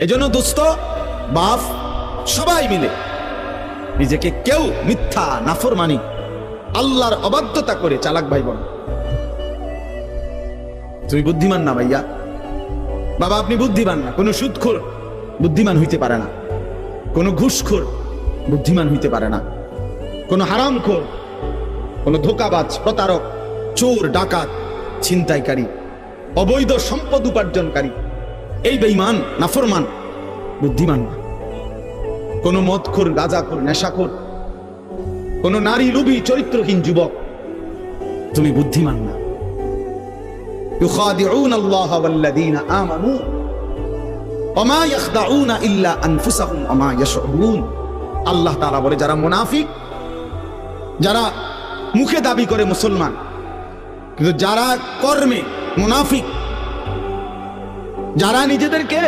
এজন্য দোস্ত বাপ সবাই মিলে নিজেকে কেউ মিথ্যা নাফরমানি আল্লাহর অবাধ্যতা করে চালাক ভাই বোন। তুমি বুদ্ধিমান না ভাইয়া, বাবা আপনি বুদ্ধিমান না। কোনো সুদখোর বুদ্ধিমান হইতে পারে না, কোনো ঘুষখোর বুদ্ধিমান হইতে পারে না, কোনো হারামখোর, কোনো ধোঁকাবাজ, প্রতারক, চোর, ডাকাত, ছিনতাইকারী, অবৈধ সম্পদ উপার্জনকারী, এই বেঈমান নাফরমান বুদ্ধিমান না। কোনো মদখোর, গাঁজাখোর, নেশাখোর, কোনো নারী লোভী চরিত্রহীন যুবক তুমি বুদ্ধিমান না। ইউখাদিউনা আল্লাহ ওয়াল্লাযীনা আমানু ওয়া মা ইয়াখদাউনা ইল্লা আনফুসাহুম ওয়া মা ইয়াশউরুন। আল্লাহ তাআলা বলে যারা মুনাফিক, যারা মুখে দাবি করে মুসলমান কিন্তু যারা কর্মে মুনাফিক, যারা নিজেদেরকে